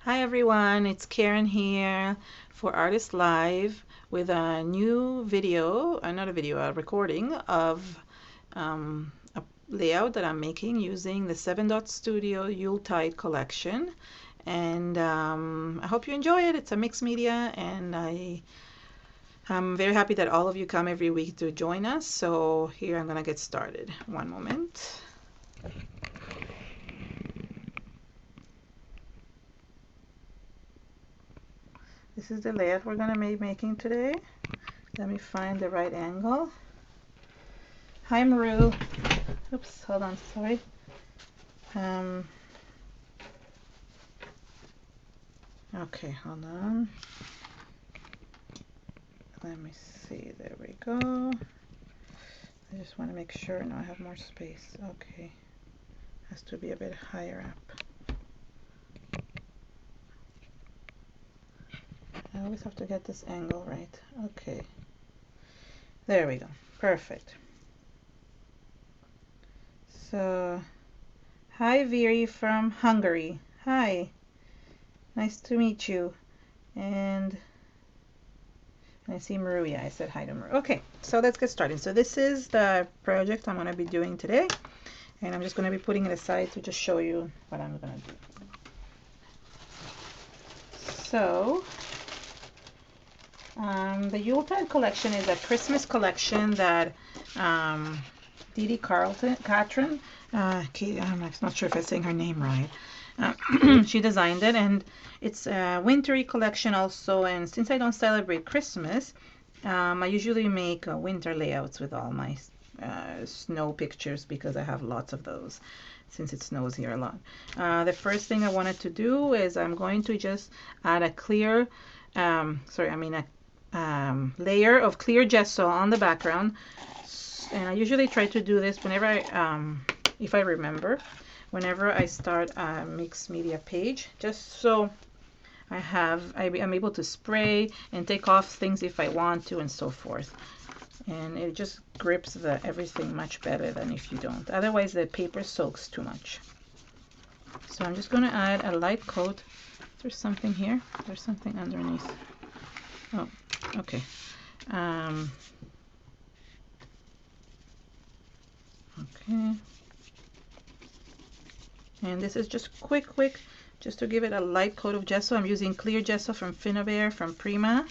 Hi everyone, it's Karen here for Artists Live with a new video, not a video, a recording of a layout that I'm making using the Dots Studio Yuletide collection. And I hope you enjoy it. It's a mixed media, and I'm very happy that all of you come every week to join us. So here I'm gonna get started. One moment. This is the layout we're gonna be making today. Let me find the right angle. Hi Maru. Oops, hold on, sorry. Okay, hold on. Let me see, there we go. I just want to make sure now I have more space. Okay, has to be a bit higher up. I always have to get this angle right. Okay, there we go, perfect. So, hi Viri from Hungary. Hi, nice to meet you. And I see Maru. Yeah, I said hi to Maru. Okay, so let's get started. So this is the project I'm going to be doing today, and I'm just going to be putting it aside to just show you what I'm going to do. So the Yuletide collection is a Christmas collection that Didi Catron, I'm not sure if I'm saying her name right, she designed it, and it's a wintry collection also. And since I don't celebrate Christmas, I usually make winter layouts with all my snow pictures because I have lots of those since it snows here a lot. The first thing I wanted to do is I'm going to just add a clear, layer of clear gesso on the background. And I usually try to do this whenever if I remember, whenever I start a mixed media page, just so I'm able to spray and take off things if I want to and so forth. And it just grips everything much better than if you don't. Otherwise the paper soaks too much. So I'm just going to add a light coat. There's something here. There's something underneath. Oh, okay. Okay. And this is just quick, just to give it a light coat of gesso. I'm using clear gesso from Fern from Prima.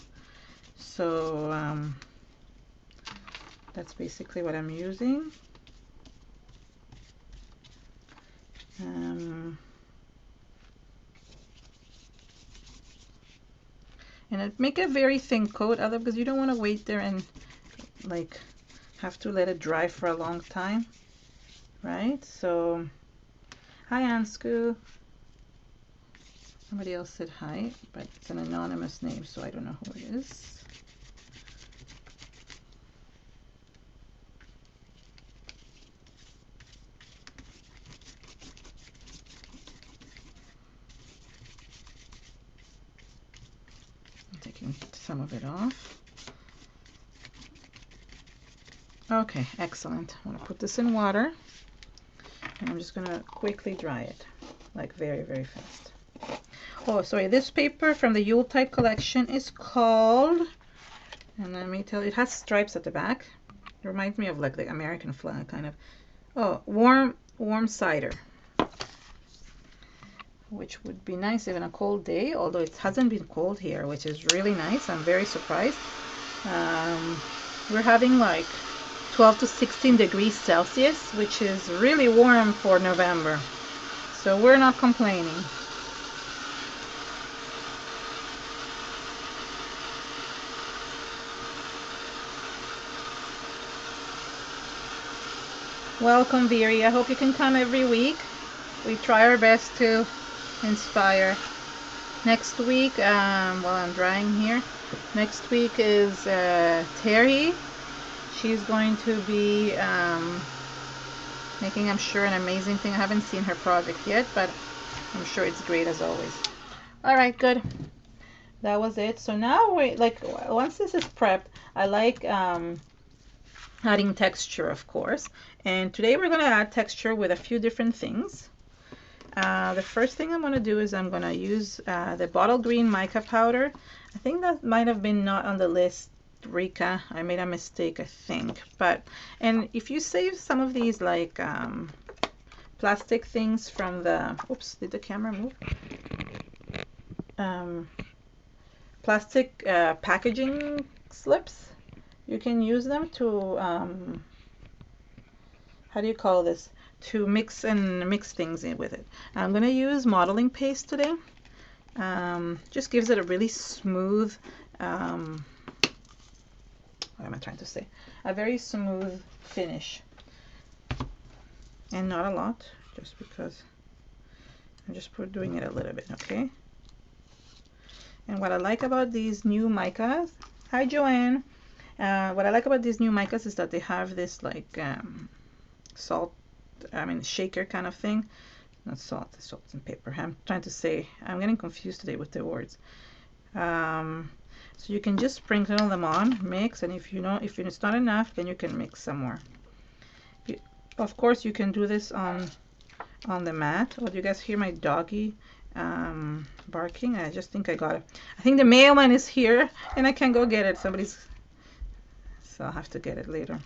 So that's basically what I'm using. And I make a very thin coat, because you don't want to wait there and like have to let it dry for a long time, right? So, hi Ansku. Somebody else said hi, but it's an anonymous name, so I don't know who it is. I'm taking some of it off. Okay, excellent. I'm gonna put this in water, and I'm just gonna quickly dry it, like very, very fast. Oh, sorry, this paper from the Yuletide collection is called, and let me tell you, it has stripes at the back. It reminds me of like the American flag, kind of. Oh, warm cider, which would be nice even a cold day, although it hasn't been cold here, which is really nice. I'm very surprised. We're having like 12 to 16 degrees Celsius, which is really warm for November. So we're not complaining. Welcome, Viri. I hope you can come every week. We try our best to inspire. Next week, while I'm drying here, next week is Terry. She's going to be making, I'm sure, an amazing thing. I haven't seen her project yet, but I'm sure it's great as always. All right, good. That was it. So now once this is prepped, I like adding texture, of course. And today we're going to add texture with a few different things. The first thing I'm going to do is I'm going to use the bottle green mica powder. I think that might have been not on the list, Rika. I made a mistake, I think. And if you save some of these like plastic things from the, oops, did the camera move? Plastic packaging slips, you can use them to, how do you call this? To mix things in with it. I'm going to use modeling paste today. Just gives it a really smooth, what am I trying to say? A very smooth finish. And not a lot, just because I'm just doing it a little bit, okay? And what I like about these new micas, hi Joanne, what I like about these new micas is that they have this like shaker kind of thing. Not salt, salt and pepper. I'm trying to say, I'm getting confused today with the words. So you can just sprinkle them on, mix, and if it's not enough, then you can mix some more. Of course, you can do this on the mat. Oh, do you guys hear my doggy barking? I just think I got it. I think the mailman is here and I can't go get it. So I'll have to get it later.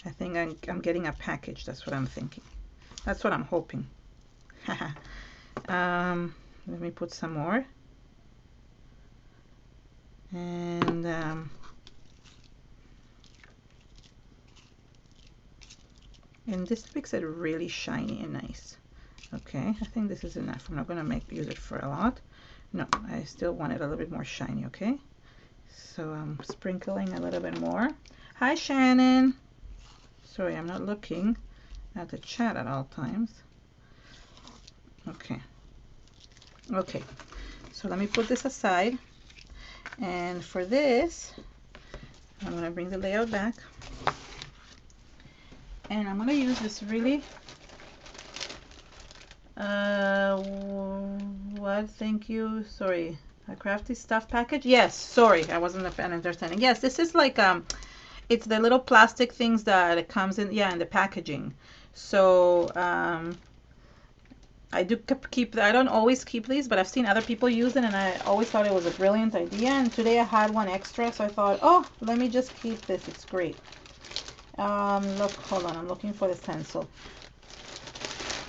I think I'm getting a package. That's what I'm thinking. That's what I'm hoping. Let me put some more. And this makes it really shiny and nice. Okay, I think this is enough. I'm not going to use it for a lot. No, I still want it a little bit more shiny, okay? So I'm sprinkling a little bit more. Hi, Shannon. Sorry, I'm not looking at the chat at all times. Okay. Okay, so let me put this aside. And for this, I'm going to bring the layout back. And I'm going to use this really, what, thank you, sorry, a crafty stuff package? Yes, sorry, I wasn't understanding. Yes, this is like, it's the little plastic things that it comes in, yeah, in the packaging. So, I don't always keep these, but I've seen other people use it, and I always thought it was a brilliant idea. And today I had one extra, so I thought, oh, let me just keep this. It's great. Look, hold on, I'm looking for the stencil.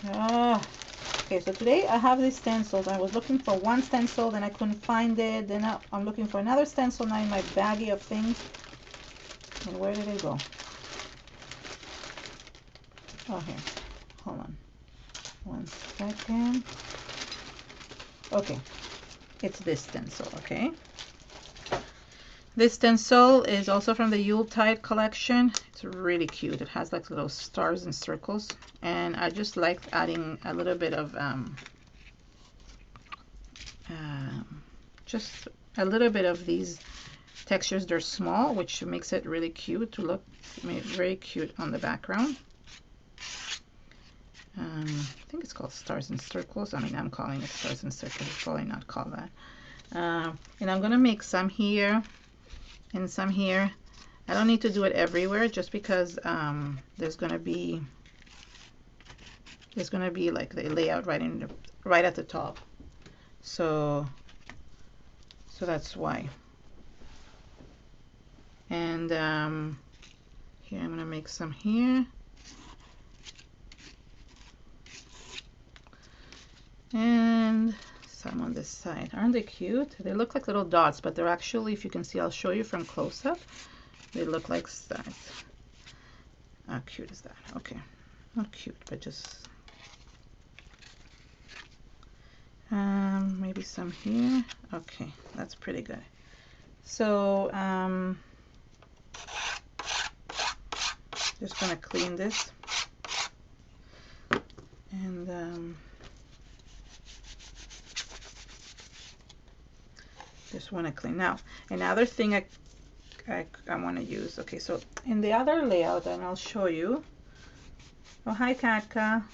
Okay, so today I have these stencils. I was looking for one stencil, then I couldn't find it. Then I'm looking for another stencil now in my baggie of things. And where did it go? Oh, here. Hold on. 1 second. Okay, it's this stencil, okay? This stencil is also from the Yuletide collection. It's really cute. It has like little stars and circles. And I just like adding a little bit of, just a little bit of these textures. They're small, which makes it really cute to look very cute on the background. I think it's called stars and circles. I mean, I'm calling it stars and circles. It's probably not called that. And I'm going to make some here and some here. I don't need to do it everywhere just because there's going to be like the layout right at the top. So that's why. And here I'm going to make some here. And some on this side. Aren't they cute? They look like little dots, but they're actually, if you can see, I'll show you from close up. They look like stars. How cute is that? Okay, not cute, but just maybe some here. Okay, that's pretty good. So just gonna clean this and just want to clean. Now another thing I want to use, okay, so in the other layout, and I'll show you. Oh, hi Katka.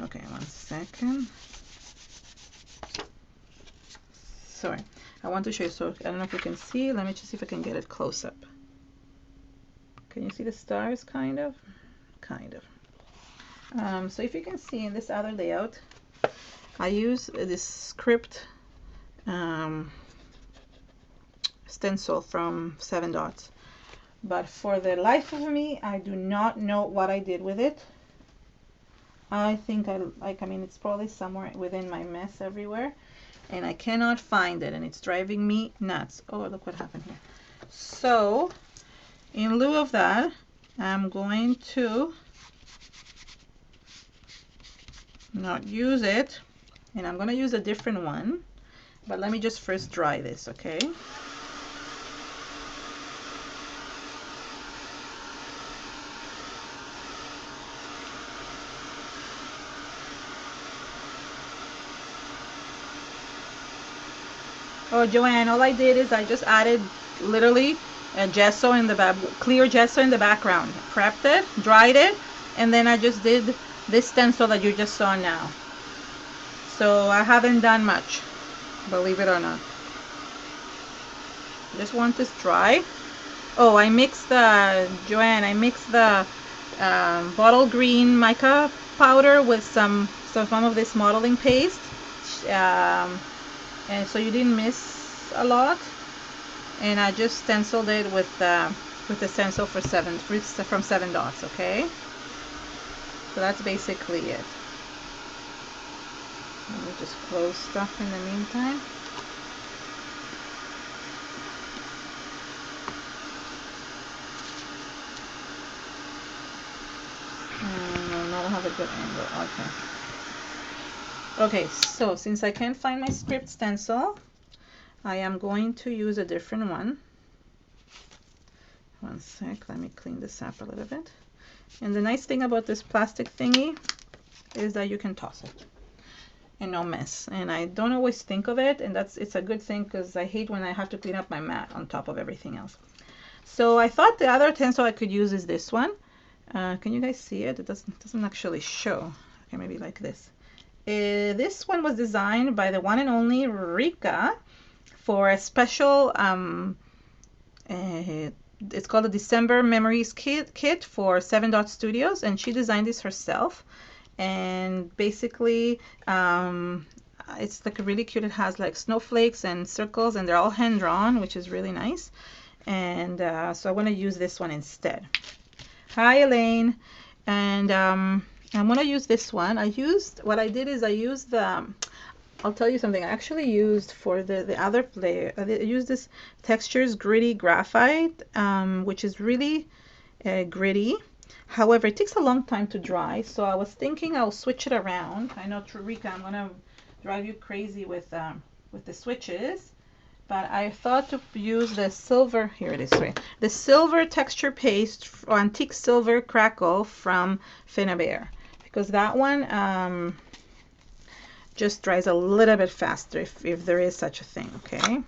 Okay, 1 second. Sorry, I want to show you. So I don't know if you can see. Let me just see if I can get it close up. Can you see the stars? Kind of kind of. So if you can see in this other layout, I use this script stencil from 7 Dots. But for the life of me, I do not know what I did with it. I think I mean, it's probably somewhere within my mess everywhere, and I cannot find it, and it's driving me nuts. Oh, look what happened here. So in lieu of that, I'm going to not use it, and I'm going to use a different one. But let me just first dry this, okay? Oh, Joanne, all I did is I just added literally a gesso in the clear gesso in the background. Prepped it, dried it, and then I just did this stencil that you just saw now. So I haven't done much, believe it or not. Just want this dry. Oh, I mixed the, Joanne, I mixed the bottle green mica powder with some of this modeling paste. And so you didn't miss a lot, and I just stenciled it with the stencil from 7 Dots. Okay, so that's basically it. Let me just close stuff in the meantime. I don't have a good angle. Okay. Okay, so since I can't find my script stencil, I am going to use a different one. One sec, let me clean this up a little bit. And the nice thing about this plastic thingy is that you can toss it and no mess. And I don't always think of it, and it's a good thing, because I hate when I have to clean up my mat on top of everything else. So I thought the other stencil I could use is this one. Can you guys see it? It doesn't actually show. Okay, maybe like this. This one was designed by the one and only Rika for a special, it's called a December Memories kit for 7 Dots Studios, and she designed this herself. And basically, it's like really cute. It has like snowflakes and circles, and they're all hand drawn, which is really nice. And so I want to use this one instead. Hi, Elaine. And I'm going to use this one. What I did is I used the, I'll tell you something. I actually used for the other player, I used this Texturez Gritty Graphite, which is really gritty. However, it takes a long time to dry, so I was thinking I'll switch it around. I know, Rika, I'm going to drive you crazy with the switches. But I thought to use the silver, here it is, right? The silver texture paste, or antique silver crackle from Fern, because that one just dries a little bit faster, if there is such a thing, okay?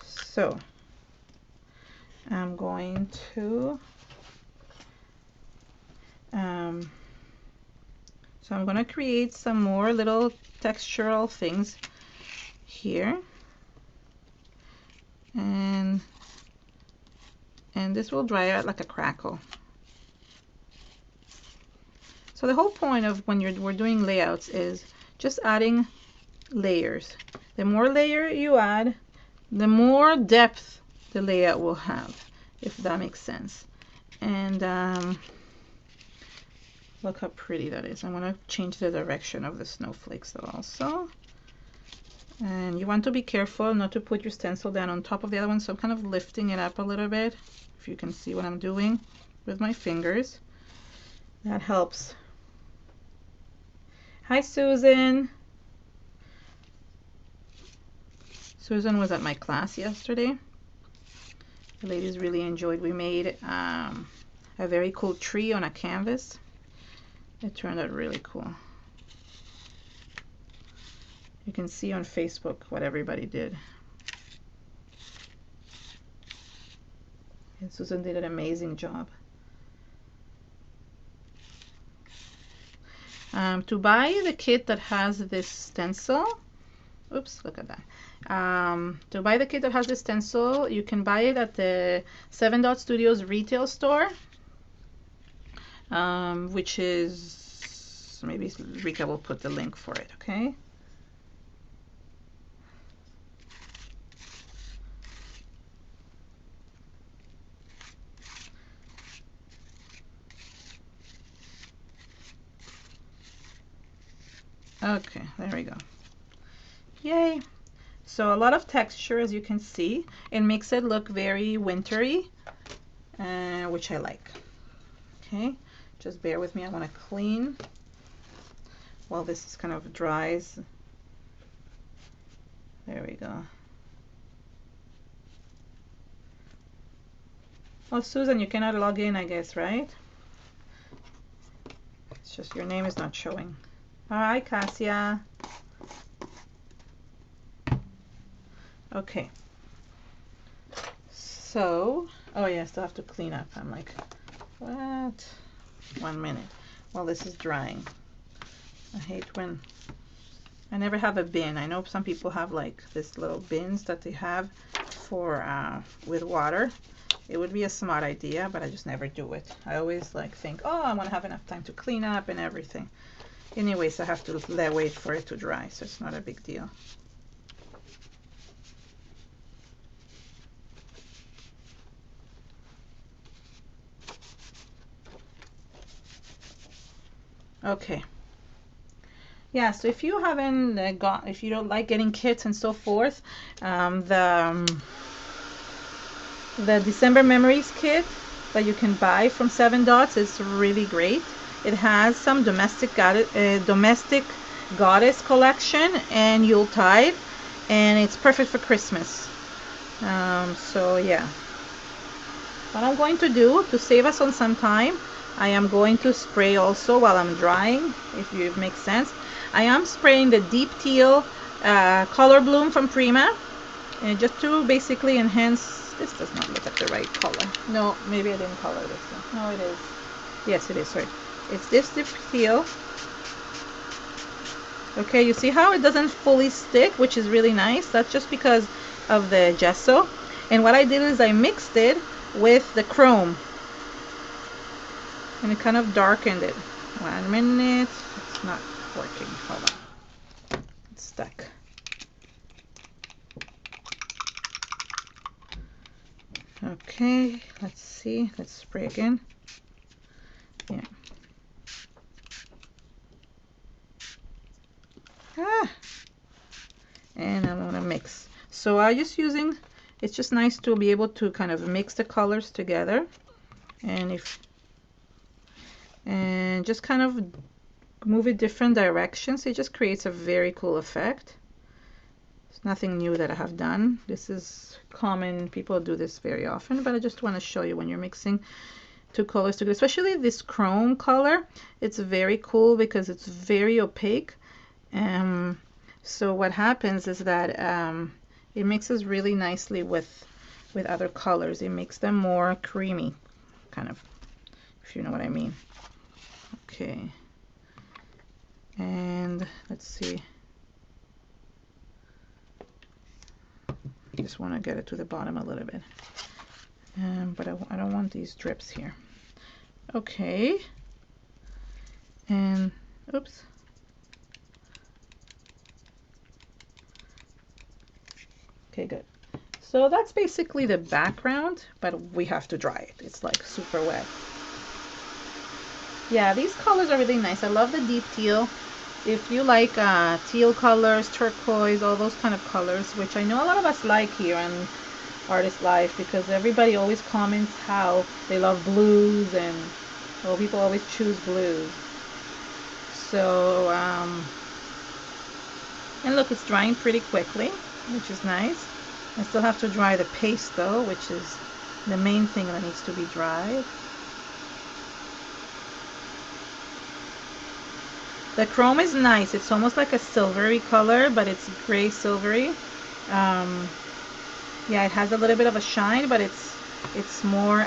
So I'm going to, create some more little textural things here. And this will dry out like a crackle. So the whole point of when we're doing layouts is just adding layers. The more layer you add, the more depth the layout will have, if that makes sense. And look how pretty that is. I'm going to change the direction of the snowflakes though also. And you want to be careful not to put your stencil down on top of the other one, so I'm kind of lifting it up a little bit, if you can see what I'm doing with my fingers. That helps. Hi, Susan. Susan was at my class yesterday. The ladies really enjoyed. We made a very cool tree on a canvas. It turned out really cool. You can see on Facebook what everybody did. And Susan did an amazing job. To buy the kit that has this stencil, oops, look at that. To buy the kit that has this stencil, you can buy it at the 7 Dots Studios retail store. which is, maybe Rika will put the link for it, okay? Okay, there we go. Yay! So a lot of texture, as you can see. It makes it look very wintry, which I like. Okay, just bear with me. I want to clean while this is kind of dries. There we go. Oh, Susan, you cannot log in, I guess, right? It's just your name is not showing. Hi, Cassia. Okay. So, oh yeah, I still have to clean up. I'm like, what? 1 minute while this is drying. I hate when I never have a bin. I know some people have like this little bins that they have for with water. It would be a smart idea, but I just never do it. I always like think, oh, I want to have enough time to clean up and everything. Anyways, I have to wait for it to dry, so it's not a big deal. Okay. Yeah, so if you haven't if you don't like getting kits and so forth, the December Memories kit that you can buy from 7 Dots is really great. It has some domestic goddess collection and Yuletide, and it's perfect for Christmas. So yeah, what I'm going to do to save us on some time, I am going to spray also while I'm drying, if it makes sense. I am spraying the deep teal color bloom from Prima, and just to basically enhance. This does not look like the right color. No, maybe I didn't color this one. No, it is. Yes, it is. Sorry. It's this deep teal. Okay, you see how it doesn't fully stick, which is really nice. That's just because of the gesso. And what I did is I mixed it with the chrome, and it kind of darkened it. 1 minute. It's not working. Hold on. It's stuck. Okay, let's see. Let's spray again. Yeah. And I'm gonna mix. So I'm just using, it's just nice to be able to kind of mix the colors together, and just kind of move it different directions. It just creates a very cool effect. It's nothing new that I have done. This is common. People do this very often, but I just want to show you when you're mixing two colors together, especially this chrome color. It's very cool because it's very opaque. So what happens is that it mixes really nicely with other colors. It makes them more creamy, kind of, if you know what I mean. Okay. And let's see. I just want to get it to the bottom a little bit. But I don't want these drips here. Okay. And, oops. Okay, good. So that's basically the background, but we have to dry it. It's like super wet. Yeah, these colors are really nice. I love the deep teal. If you like teal colors, turquoise, all those kind of colors, which I know a lot of us like here on Artists Live, because everybody always comments how they love blues, and people always choose blues. So, and look, it's drying pretty quickly, which is nice. I still have to dry the paste though, which is the main thing that needs to be dried. The chrome is nice. It's almost like a silvery color, but it's gray silvery. Yeah, it has a little bit of a shine, but it's more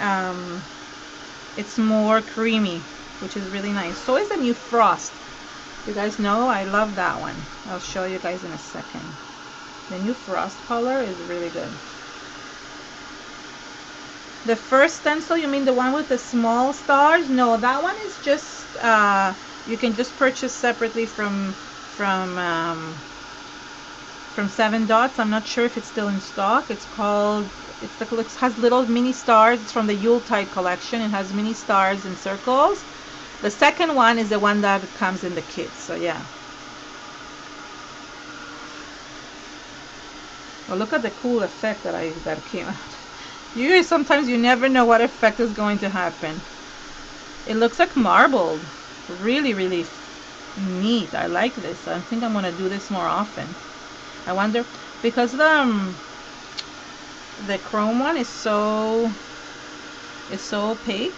creamy, which is really nice. So is the new Frost. You guys know I love that one. I'll show you guys in a second. The new Frost color is really good. The first stencil, you mean the one with the small stars? No, that one is just you can just purchase separately from 7 Dots. I'm not sure if it's still in stock. It's called, it has little mini stars. It's from the Yuletide collection. It has mini stars and circles. The second one is the one that comes in the kit. So yeah. Well, look at the cool effect that came out. Sometimes you never know what effect is going to happen. It looks like marbled. Really, really neat. I like this. I think I'm gonna do this more often. I wonder, because the chrome one is so opaque,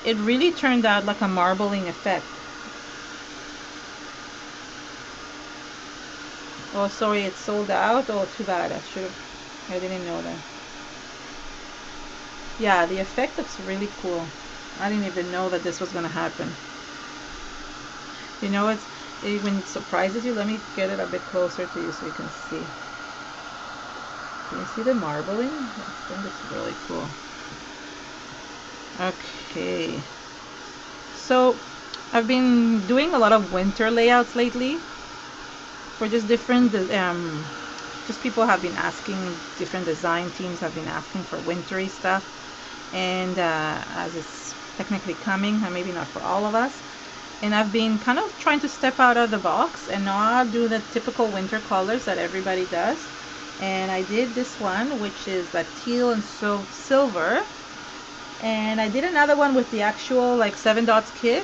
it really turned out like a marbling effect. Oh, sorry, it's sold out. Oh, too bad. I didn't know that. Yeah, the effect looks really cool. I didn't even know that this was gonna happen. You know, when it surprises you. Let me get it a bit closer to you so you can see. Can you see the marbling? I think it's really cool. Okay. So I've been doing a lot of winter layouts lately for just different just people have been asking, different design teams have been asking for wintry stuff, and as it's technically coming, maybe not for all of us, and I've been kind of trying to step out of the box and not do the typical winter colors that everybody does. And I did this one, which is that teal and silver, and I did another one with the actual like 7 Dots kit,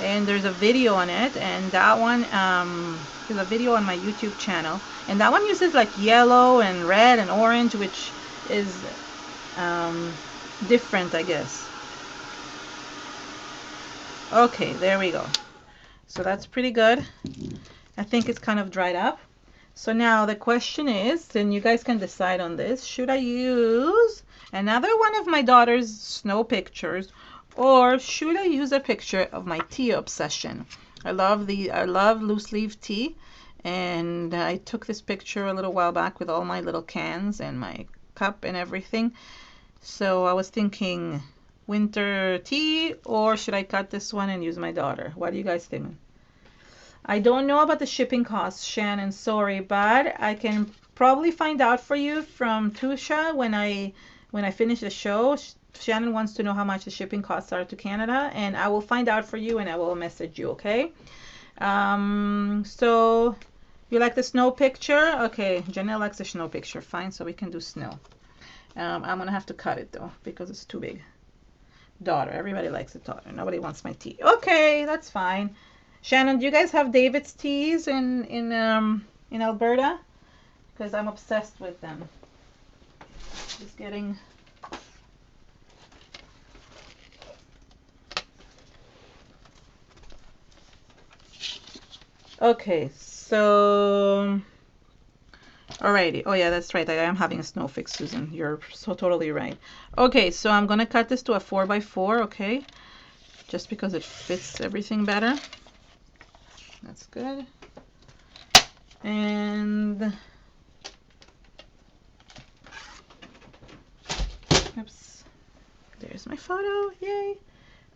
and there's a video on it, and that one there's a video on my YouTube channel, and that one uses like yellow and red and orange, which is different, I guess. Okay, there we go. So that's pretty good. I think it's kind of dried up. So now the question is, and you guys can decide on this, should I use another one of my daughter's snow pictures, or should I use a picture of my tea obsession? I love loose leaf tea, and I took this picture a little while back with all my little cans and my cup and everything. So I was thinking winter tea, or should I cut this one and use my daughter? What do you guys think? I don't know about the shipping costs, Shannon, sorry, but I can probably find out for you from Tusha when I finish the show. Shannon wants to know how much the shipping costs are to Canada, and I will find out for you and I will message you, okay? So you like the snow picture? Okay, Janelle likes the snow picture. Fine, so we can do snow. I'm gonna have to cut it though because it's too big. Daughter, everybody likes a daughter. Nobody wants my tea. Okay, that's fine. Shannon, do you guys have David's teas in Alberta? Because I'm obsessed with them. Just getting. Okay, so. Alrighty. Oh yeah, that's right. I am having a snow fix, Susan. You're so totally right. Okay, so I'm gonna cut this to a 4x4. Okay, just because it fits everything better. That's good. And oops, there's my photo. Yay.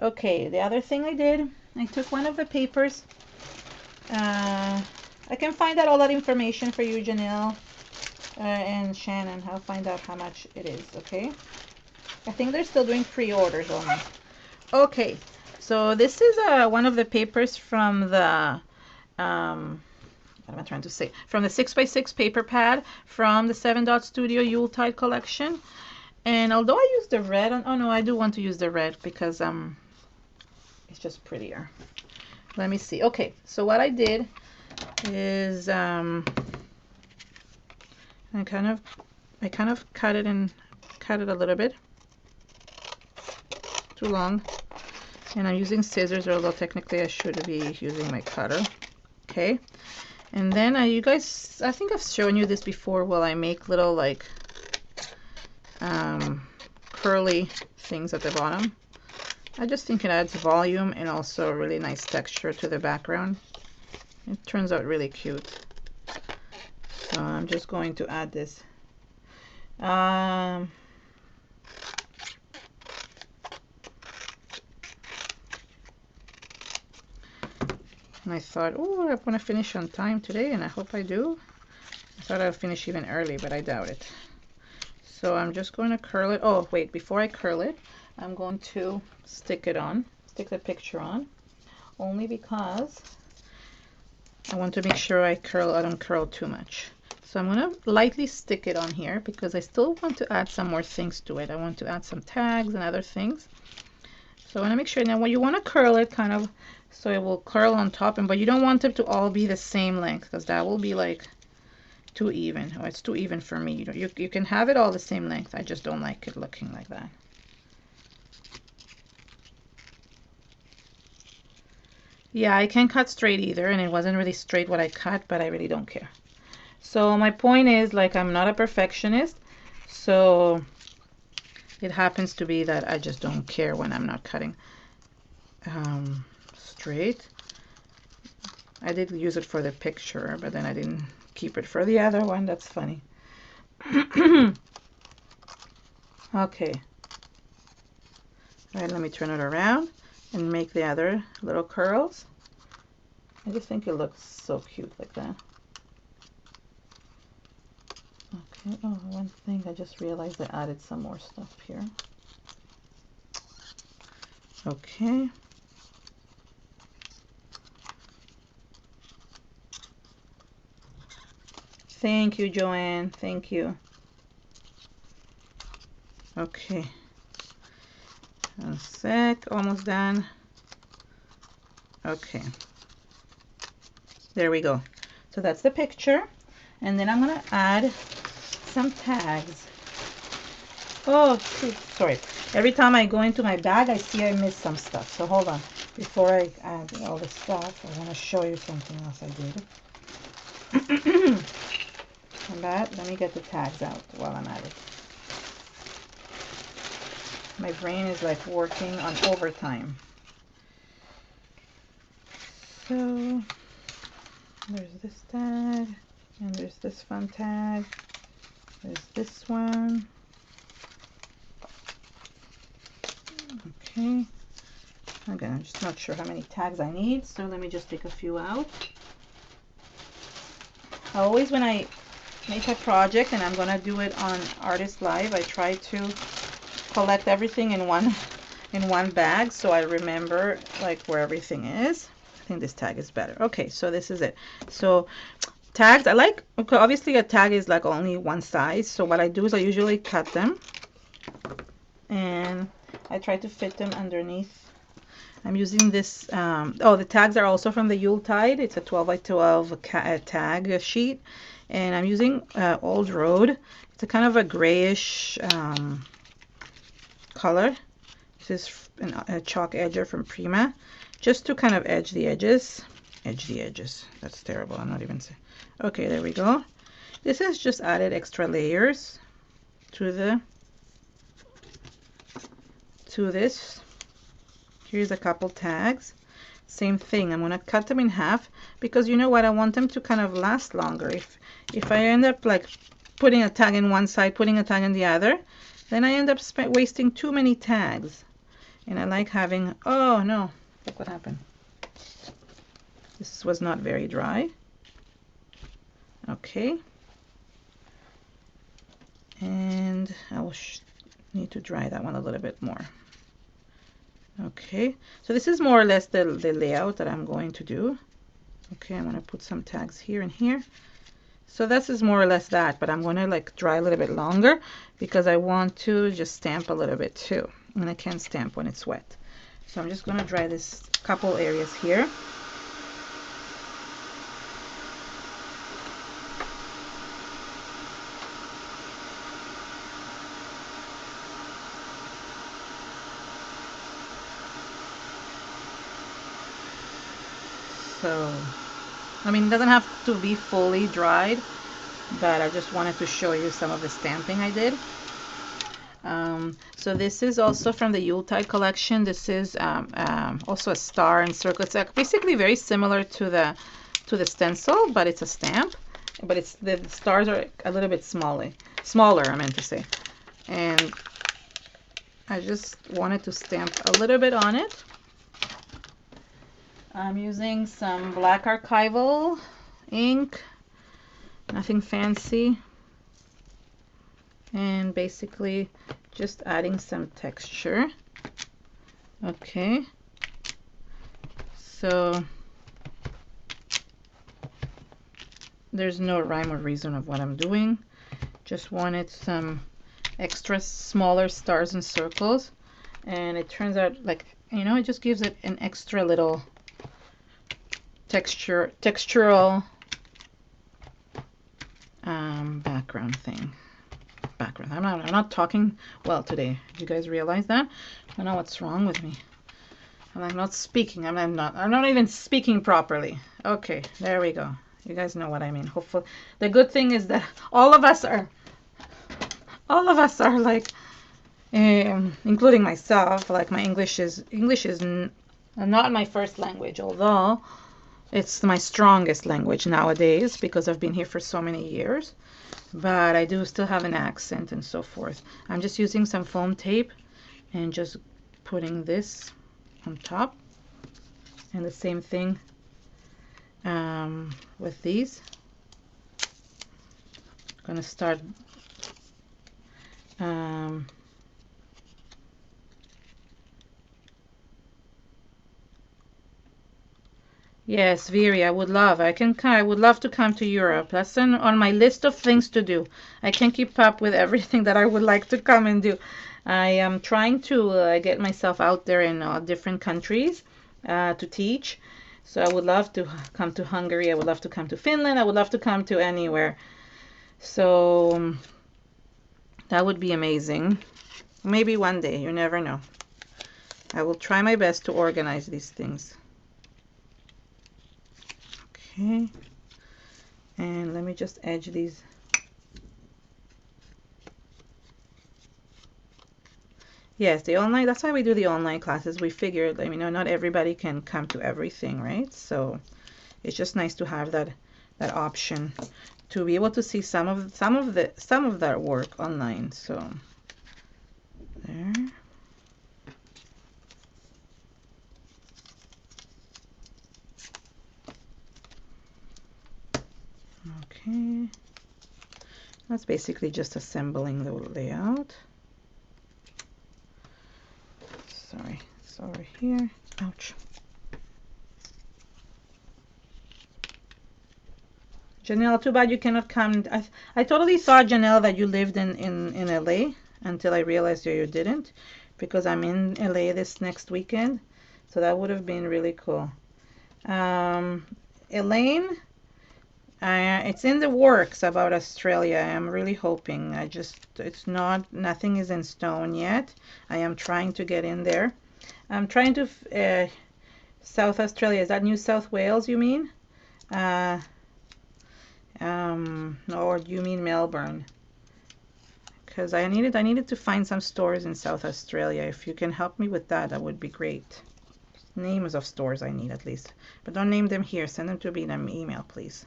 Okay, the other thing I did, I took one of the papers. I can find out all that information for you, Janelle and Shannon. I'll find out how much it is, okay? I think they're still doing pre-orders only. Okay, so this is one of the papers from the what am I trying to say? From the 6x6 paper pad from the 7 Dots Studio Yuletide collection. And although I use the red, oh no, I do want to use the red because it's just prettier. Let me see. Okay, so what I did is I kind of cut it a little bit too long, and I'm using scissors, although technically I should be using my cutter. Okay. And then you guys, I think I've shown you this before. Well, I make little like curly things at the bottom. I just think it adds volume and also a really nice texture to the background. It turns out really cute. So I'm just going to add this. And I thought, oh, I want to finish on time today, and I hope I do. I thought I'll finish even early, but I doubt it. So I'm just going to curl it. Oh, wait, before I curl it, I'm going to stick it on, stick the picture on, only because I want to make sure I don't curl too much. So I'm going to lightly stick it on here because I still want to add some more things to it. I want to add some tags and other things. So I want to make sure. Now, when you want to curl it kind of so it will curl on top, but you don't want it to all be the same length because that will be like too even. Oh, it's too even for me. You can have it all the same length. I just don't like it looking like that. Yeah, I can't cut straight either, and it wasn't really straight what I cut, but I really don't care. So my point is, like, I'm not a perfectionist, so it happens to be that I just don't care when I'm not cutting straight. I did use it for the picture, but then I didn't keep it for the other one. That's funny. Okay. All right, let me turn it around and make the other little curls. I just think it looks so cute like that. Okay, oh, one thing I just realized I added some more stuff here. Okay. Thank you, Joanne. Thank you. Okay. One sec, almost done. Okay. There we go. So that's the picture. And then I'm going to add some tags. Oh, sorry. Every time I go into my bag, I see I missed some stuff. So hold on. Before I add all this stuff, I want to show you something else I did. And let me get the tags out while I'm at it. My brain is like working on overtime. So there's this tag, and there's this fun tag. There's this one. Okay. Again, I'm just not sure how many tags I need, so let me just take a few out. Always when I make a project and I'm gonna do it on Artists Live, I try to collect everything in one bag so I remember like where everything is. I think this tag is better. Okay, so this is it. So tags, I like, okay, obviously a tag is like only one size, so what I do is I usually cut them and I try to fit them underneath. I'm using this, oh, the tags are also from the Yuletide. It's a 12 by 12 tag sheet, and I'm using Old Road. It's a kind of a grayish color. This is a chalk edger from Prima, just to kind of edge the edges. Edge the edges. That's terrible. I'm not even saying. Okay, there we go. This is just added extra layers to this. Here's a couple tags. Same thing. I'm gonna cut them in half because you know what? I want them to kind of last longer. If I end up like putting a tag in one side, putting a tag in the other, then I end up wasting too many tags. And I like having, oh no, look what happened. This was not very dry. Okay. And I will need to dry that one a little bit more. Okay, so this is more or less the layout that I'm going to do. Okay, I'm going to put some tags here and here. So this is more or less that, but I'm going to like dry a little bit longer because I want to just stamp a little bit too. And I can't stamp when it's wet. So I'm just going to dry this couple areas here. So, I mean, it doesn't have to be fully dried, but I just wanted to show you some of the stamping I did. So this is also from the Yuletide collection. This is also a star and circle. It's like basically very similar to the stencil, but it's a stamp. But it's the stars are a little bit smaller. I meant to say. And I just wanted to stamp a little bit on it. I'm using some black archival ink, nothing fancy, and basically just adding some texture. Okay, so there's no rhyme or reason of what I'm doing. Just wanted some extra smaller stars and circles, and it turns out, like, you know, it just gives it an extra little textural background. I'm not talking well today. Do you guys realize that? I don't know what's wrong with me. I'm not speaking. I'm not even speaking properly. Okay, there we go. You guys know what I mean. Hopefully, the good thing is that all of us are like, including myself, like, my English is not my first language, although it's my strongest language nowadays because I've been here for so many years. But I do still have an accent and so forth. I'm just using some foam tape and just putting this on top, and the same thing with these. I'm gonna start yes, Viri, I would love. I would love to come to Europe. That's on my list of things to do. I can't keep up with everything that I would like to come and do. I am trying to get myself out there in different countries to teach. So I would love to come to Hungary. I would love to come to Finland. I would love to come to anywhere. So that would be amazing. Maybe one day. You never know. I will try my best to organize these things. Okay, and let me just edge these. Yes, the online, that's why we do the online classes. We figured, I mean, not everybody can come to everything, right? So it's just nice to have that option to be able to see some of that work online. So there. Okay, that's basically just assembling the layout. Sorry, it's over here. Ouch. Janelle, too bad you cannot come. I totally thought, Janelle, that you lived in LA until I realized you didn't, because I'm in LA this next weekend, so that would have been really cool. Elaine, it's in the works about Australia. I am really hoping. Nothing is in stone yet. I am trying to get in there. I'm trying to, South Australia, is that New South Wales you mean? Or do you mean Melbourne? Because I needed to find some stores in South Australia. If you can help me with that, that would be great. Names of stores I need, at least. But don't name them here. Send them to me in an email, please.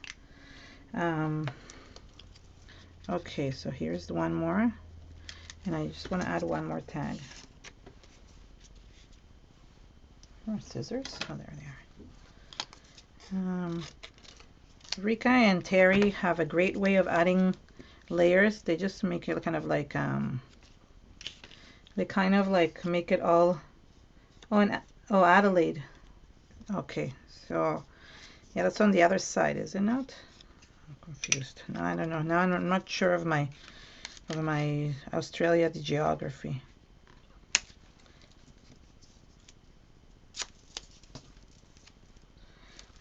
Okay, so here's the one more, and I just want to add one more tag. Oh, scissors. Oh, there they are. Rika and Terry have a great way of adding layers. They just make it kind of like they kind of like make it all. Oh, Adelaide. Okay, so yeah, that's on the other side, is it not? I'm confused. No, I don't know. Now I'm not sure of my Australia, the geography.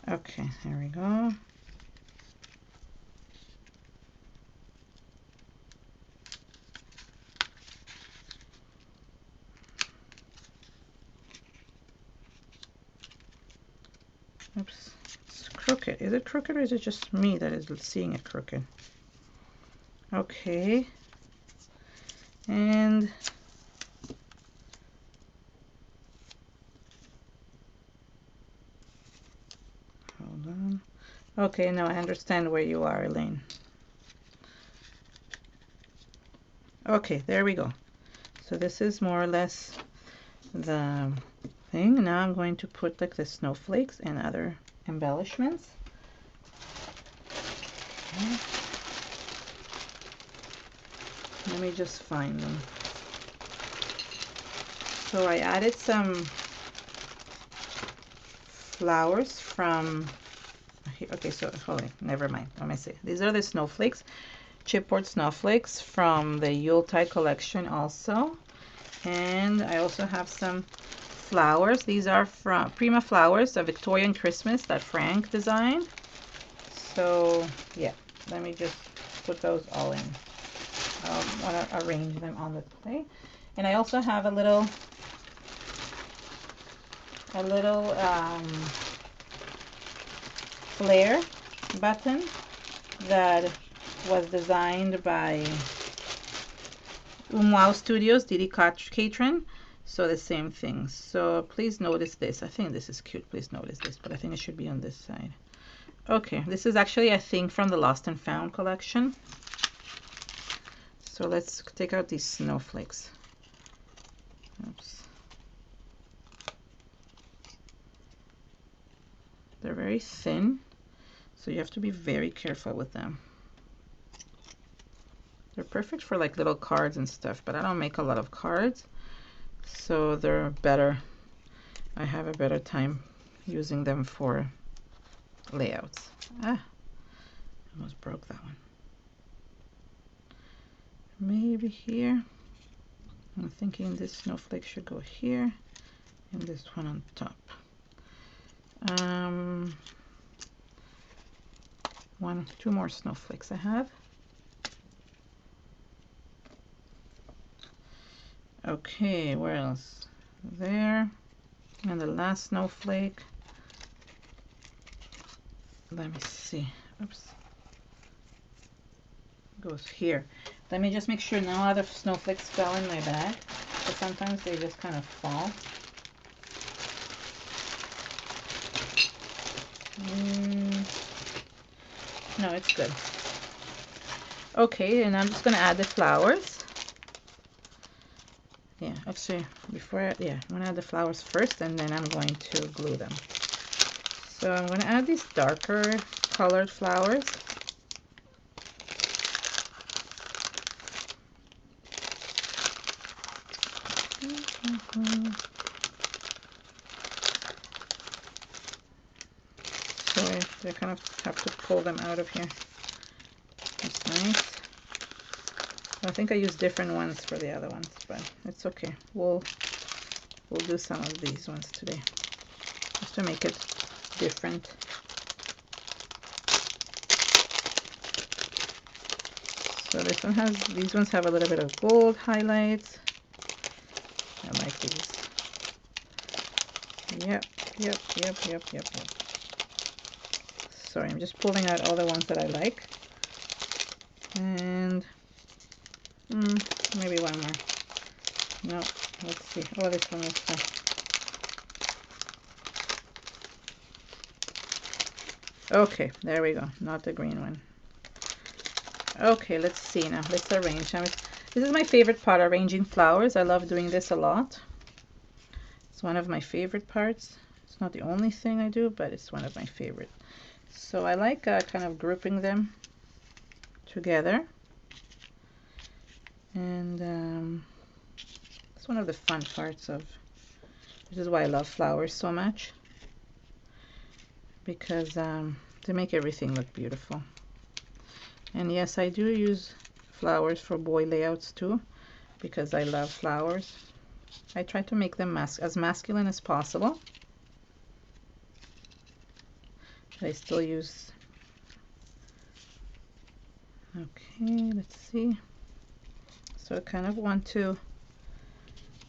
Okay, there we go. Oops, it's crooked. Is it crooked, or is it just me that is seeing it crooked? Okay. And hold on. Okay, now I understand where you are, Elaine. Okay, there we go. So this is more or less the thing. Now I'm going to put like the snowflakes and other embellishments. Okay. Let me just find them. So I added some flowers from, okay, so hold on, never mind. Let me see. These are the snowflakes, chipboard snowflakes from the Yuletide collection also. And I also have some flowers. These are from Prima flowers, a Victorian Christmas that Frank designed. So yeah, let me just put those all in. I want to arrange them on the plate. And I also have a little flair button that was designed by UmWowStudios Catron. So the same thing. So please notice this. I think this is cute. Please notice this, but I think it should be on this side. Okay, this is actually, I think, from the Lost and Found collection. So let's take out these snowflakes. Oops. They're very thin, so you have to be very careful with them. They're perfect for like little cards and stuff, but I don't make a lot of cards, so they're better. I have a better time using them for layouts. Ah, almost broke that one. Maybe here. I'm thinking this snowflake should go here and this one on top. Two more snowflakes I have. Okay, where else? There. And the last snowflake. Let me see. Oops. Goes here. Let me just make sure no other snowflakes fell in my bag, but sometimes they just kind of fall. No, it's good. Okay, and I'm just going to add the flowers. Yeah, actually, before I'm going to add the flowers first, and then I'm going to glue them. So I'm going to add these darker colored flowers. Sorry, I kind of have to pull them out of here. That's nice. I think I used different ones for the other ones, but it's okay. We'll do some of these ones today, just to make it different. So this one has, these ones have a little bit of gold highlights. I like these. Yep. Sorry, I'm just pulling out all the ones that I like. And maybe one more. No, let's see. Oh, this one looks fun. Okay, there we go. Not the green one. Okay, let's see now. Let's arrange. This is my favorite part, arranging flowers. I love doing this a lot. It's one of my favorite parts. It's not the only thing I do, but it's one of my favorite. So I like kind of grouping them together. And it's one of the fun parts of, this is why I love flowers so much, because they make everything look beautiful. And yes, I do use flowers for boy layouts too, because I love flowers. I try to make them as masculine as possible. But I still use, okay, let's see. So I kind of want to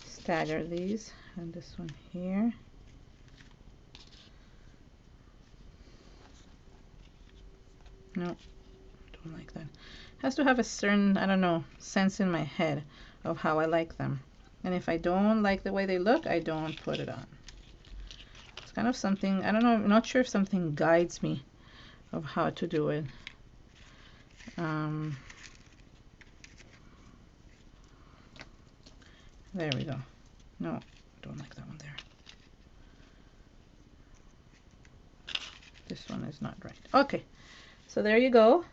stagger these, and this one here. No, don't like that. It has to have a certain, I don't know, sense in my head of how I like them. And if I don't like the way they look, I don't put it on. It's kind of something, I don't know, I'm not sure if something guides me of how to do it. There we go. No, don't like that one there. This one is not right. Okay, so there you go.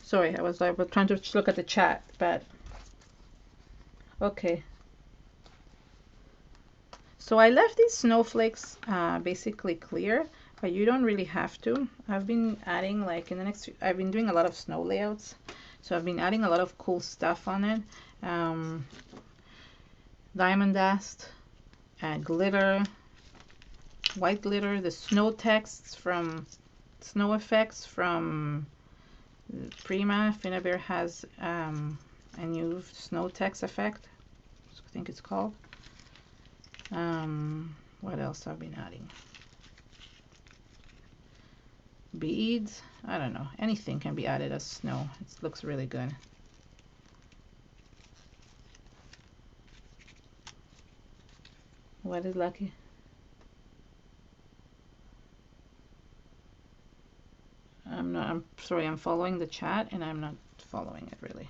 Sorry, I was trying to look at the chat, but okay. So I left these snowflakes basically clear, but you don't really have to. I've been adding, like, in the next, I've been doing a lot of snow layouts, so I've been adding a lot of cool stuff on it. Diamond dust, glitter, white glitter, the snow texts from Snow Effects from Prima. Finnabair has a new snow text effect, I think it's called. What else I've been adding? Beads. I don't know. Anything can be added as snow. It looks really good. What is Lucky? I'm sorry, I'm following the chat and I'm not following it really.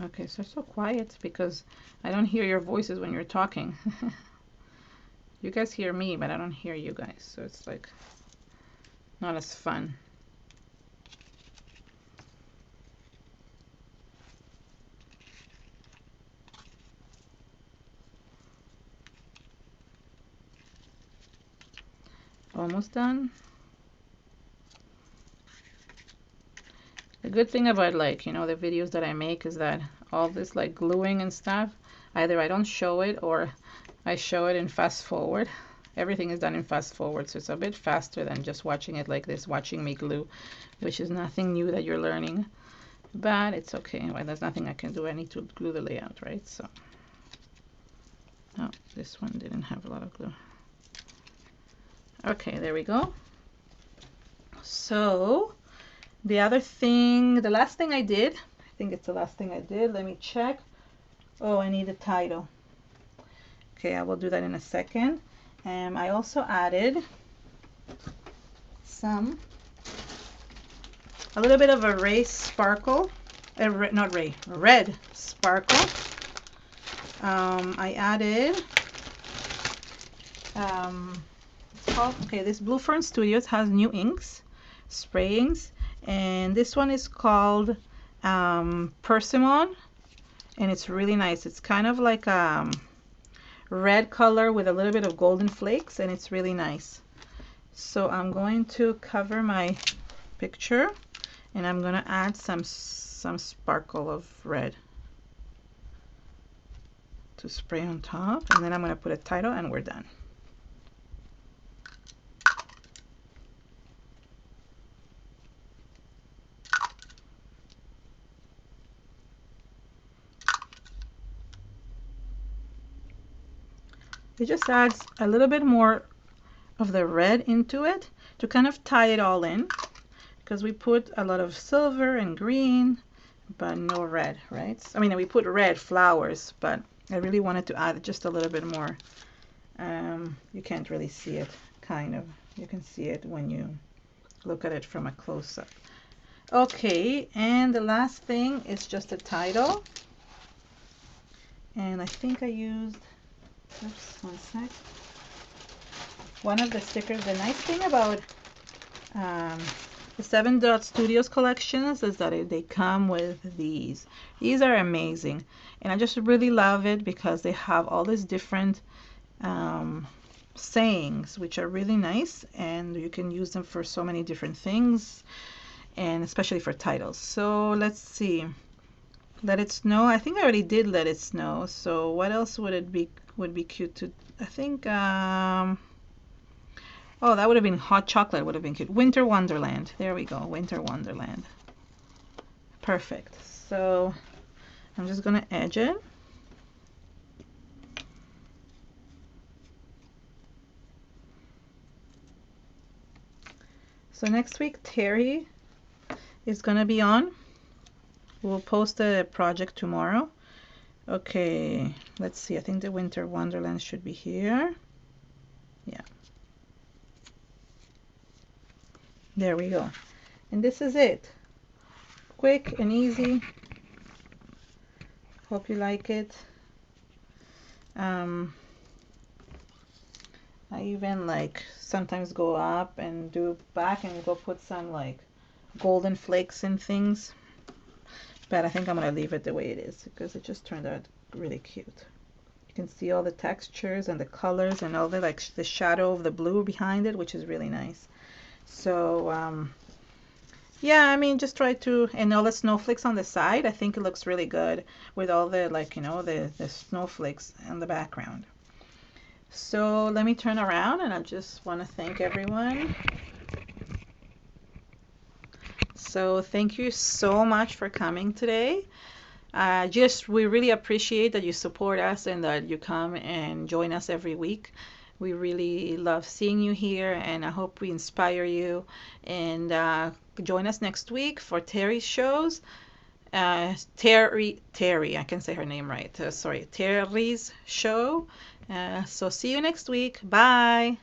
Okay, so quiet because I don't hear your voices when you're talking. You guys hear me, but I don't hear you guys, so it's like not as fun. Almost done. The good thing about, like, you know, the videos that I make is that all this like gluing and stuff, either I don't show it or I show it in fast forward. Everything is done in fast forward, so it's a bit faster than just watching it like this, watching me glue, which is nothing new that you're learning, but it's okay. Well, there's nothing I can do. I need to glue the layout, right? So, oh, this one didn't have a lot of glue. Okay, there we go. So the other thing, the last thing I did, I think it's the last thing I did. Let me check. Oh, I need a title. Okay, I will do that in a second. I also added a little bit of a red sparkle. Red sparkle. I added, it's called, okay, this Blue Fern Studios has new inks, spray inks, and this one is called Persimmon, and it's really nice. It's kind of like a red color with a little bit of golden flakes, and it's really nice. So I'm going to cover my picture and I'm going to add some sparkle of red to spray on top, and then I'm going to put a title and we're done. It just adds a little bit more of the red into it to kind of tie it all in, because we put a lot of silver and green but no red, right? I mean, we put red flowers, but I really wanted to add just a little bit more. You can't really see it, kind of. You can see it when you look at it from a close-up. Okay, and the last thing is just a title, and I think I used, oops, one sec, one of the stickers. The nice thing about the 7 Dots Studios collections is that they come with these. These are amazing, and I just really love it because they have all these different sayings, which are really nice, and you can use them for so many different things, and especially for titles. So let's see. Let it snow. I think I already did let it snow. So what else would be cute to, I think, oh, that would have been hot chocolate, would have been cute. Winter Wonderland. There we go. Winter Wonderland. Perfect. So I'm just going to edge it. So next week, Terry is going to be on. We'll post the project tomorrow. Okay, let's see. I think the Winter Wonderland should be here. Yeah. There we go. And this is it. Quick and easy. Hope you like it. I even like sometimes go up and do back and go put some like golden flakes and things. But I think I'm going to leave it the way it is because it just turned out really cute. You can see all the textures and the colors and all the like the shadow of the blue behind it, which is really nice. So yeah, I mean, just try to, and all the snowflakes on the side, I think it looks really good with all the like, you know, the snowflakes in the background. So let me turn around and I just want to thank everyone. So thank you so much for coming today. We really appreciate that you support us and that you come and join us every week. We really love seeing you here, and I hope we inspire you. And join us next week for Terry's shows. Terry, I can say her name right. Sorry, Terry's show. So see you next week. Bye.